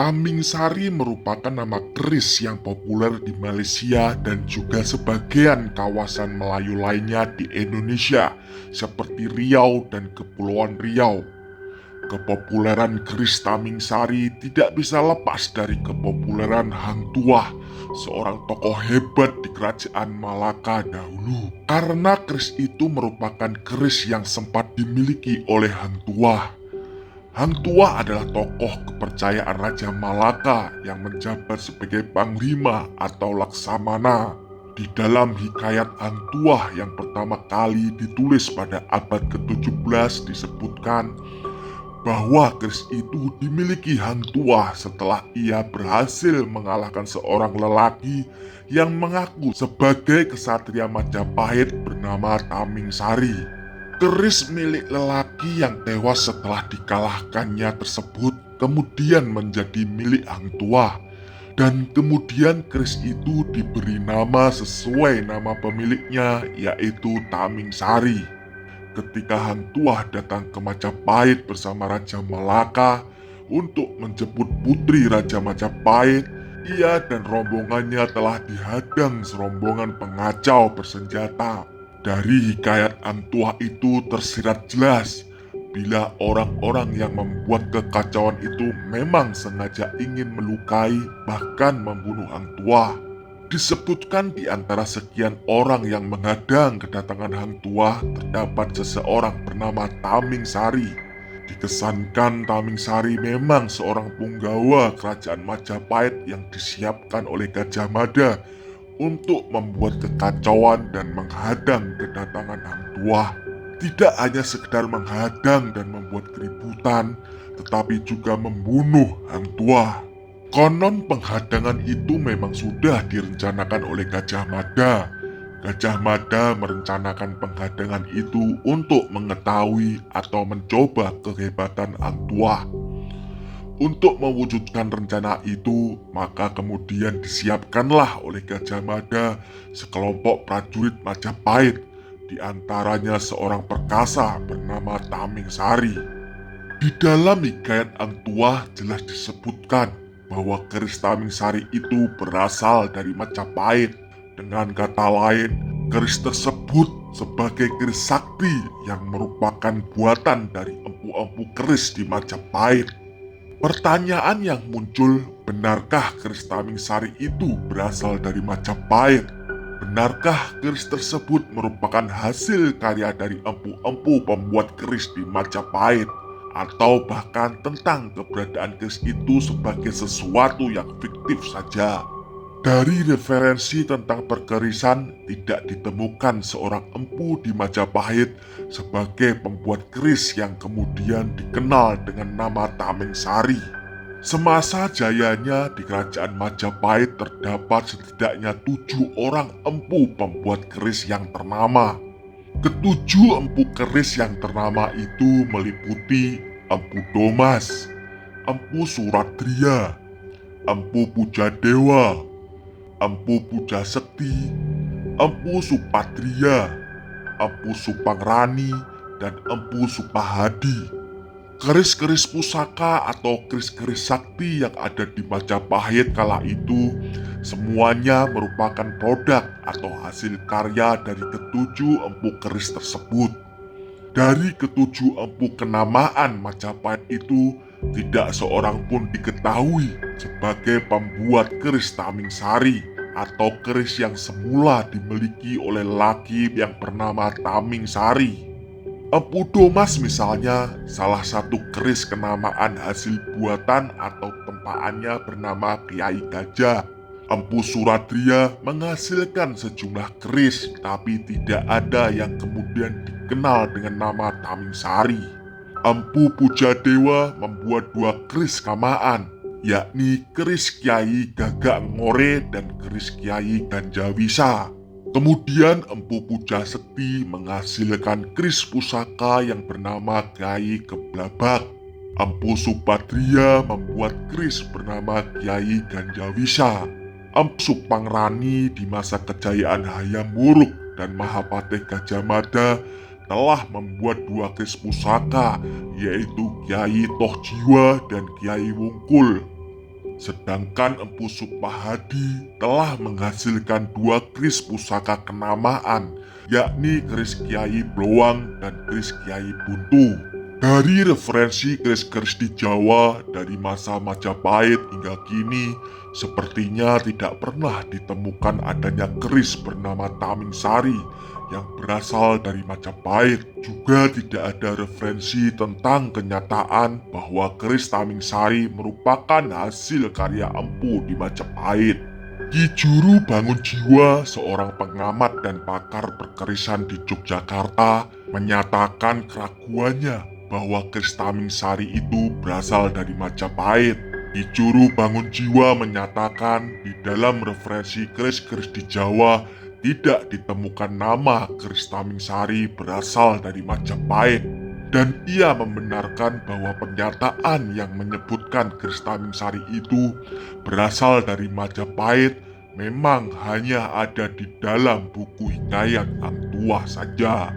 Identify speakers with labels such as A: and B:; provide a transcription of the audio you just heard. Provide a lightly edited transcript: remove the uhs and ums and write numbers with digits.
A: Taming Sari merupakan nama keris yang populer di Malaysia dan juga sebagian kawasan Melayu lainnya di Indonesia, seperti Riau dan Kepulauan Riau. Kepopuleran keris Taming Sari tidak bisa lepas dari kepopuleran Hang Tuah, seorang tokoh hebat di kerajaan Malaka dahulu. Karena keris itu merupakan keris yang sempat dimiliki oleh Hang Tuah. Hang Tuah adalah tokoh kepercayaan Raja Malaka yang menjabat sebagai panglima atau laksamana. Di dalam hikayat Hang Tuah yang pertama kali ditulis pada abad ke-17 disebutkan bahwa keris itu dimiliki Hang Tuah setelah ia berhasil mengalahkan seorang lelaki yang mengaku sebagai kesatria Majapahit bernama Taming Sari. Keris milik lelaki yang tewas setelah dikalahkannya tersebut kemudian menjadi milik Hang Tuah, dan kemudian keris itu diberi nama sesuai nama pemiliknya, yaitu Taming Sari. Ketika Hang Tuah datang ke Majapahit bersama Raja Malaka untuk menjemput putri Raja Majapahit, ia dan rombongannya telah dihadang serombongan pengacau bersenjata. Dari hikayat Hang Tuah itu tersirat jelas bila orang-orang yang membuat kekacauan itu memang sengaja ingin melukai bahkan membunuh Hang Tuah. Disebutkan di antara sekian orang yang menghadang kedatangan Hang Tuah terdapat seseorang bernama Taming Sari. Dikesankan Taming Sari memang seorang punggawa kerajaan Majapahit yang disiapkan oleh Gajah Mada untuk membuat kekacauan dan menghadang kedatangan Hang Tuah. Tidak hanya sekedar menghadang dan membuat keributan, tetapi juga membunuh Hang Tuah. Konon penghadangan itu memang sudah direncanakan oleh Gajah Mada. Gajah Mada merencanakan penghadangan itu untuk mengetahui atau mencoba kehebatan Hang Tuah. Untuk mewujudkan rencana itu, maka kemudian disiapkanlah oleh Gajah Mada sekelompok prajurit Majapahit, di antaranya seorang perkasa bernama Taming Sari. Di dalam hikayat Hang Tuah jelas disebutkan bahwa keris Taming Sari itu berasal dari Majapahit. Dengan kata lain, keris tersebut sebagai keris sakti yang merupakan buatan dari empu-empu keris di Majapahit. Pertanyaan yang muncul, benarkah keris Taming Sari itu berasal dari Majapahit? Benarkah keris tersebut merupakan hasil karya dari empu-empu pembuat keris di Majapahit? Atau bahkan tentang keberadaan keris itu sebagai sesuatu yang fiktif saja? Dari referensi tentang perkerisan, tidak ditemukan seorang empu di Majapahit sebagai pembuat keris yang kemudian dikenal dengan nama Taming Sari. Semasa jayanya di kerajaan Majapahit terdapat setidaknya 7 orang empu pembuat keris yang ternama. Ketujuh empu keris yang ternama itu meliputi Empu Domas, Empu Suratria, Empu Pujadewa, Empu Puja Sekti, Empu Supatria, Empu Supangrani, dan Empu Supahadi. Keris-keris pusaka atau keris-keris sakti yang ada di Majapahit kala itu semuanya merupakan produk atau hasil karya dari ketujuh empu keris tersebut. Dari ketujuh empu kenamaan Majapahit itu, tidak seorang pun diketahui sebagai pembuat keris Taming Sari atau keris yang semula dimiliki oleh lelaki yang bernama Taming Sari. Empu Domas misalnya, salah satu keris kenamaan hasil buatan atau tempaannya bernama Kiai Gajah. Empu Suratria menghasilkan sejumlah keris, tapi tidak ada yang kemudian dikenal dengan nama Taming Sari. Empu Pujadewa membuat 2 keris kamaan, yakni keris Kiai Gagak Ngore dan keris Kiai Ganjawisa. Kemudian Empu Puja Sekti menghasilkan keris pusaka yang bernama Kiai Keblabak. Empu Supatria membuat keris bernama Kiai Ganjawisa. Empu Supangrani di masa kejayaan Hayam Wuruk dan Mahapatih Gajah Mada telah membuat 2 keris pusaka, yaitu Kiai Toh Jiwa dan Kiai Wungkul. Sedangkan Empu Sukmahadi telah menghasilkan dua keris pusaka kenamaan, yakni keris Kiai Blowang dan keris Kiai Buntu. Dari referensi keris-keris di Jawa dari masa Majapahit hingga kini, sepertinya tidak pernah ditemukan adanya keris bernama Taming Sari yang berasal dari Majapahit. Juga tidak ada referensi tentang kenyataan bahwa keris Taming Sari merupakan hasil karya Empu di Majapahit. Ki Juru Bangun Jiwa, seorang pengamat dan pakar perkerisan di Yogyakarta, menyatakan keraguannya bahwa keris Taming Sari itu berasal dari Majapahit. Ki Juru Bangun Jiwa menyatakan di dalam referensi keris-keris di Jawa tidak ditemukan nama keris Taming Sari berasal dari Majapahit. Dan ia membenarkan bahwa pernyataan yang menyebutkan keris Taming Sari itu berasal dari Majapahit memang hanya ada di dalam buku hikayat Hang Tuah saja.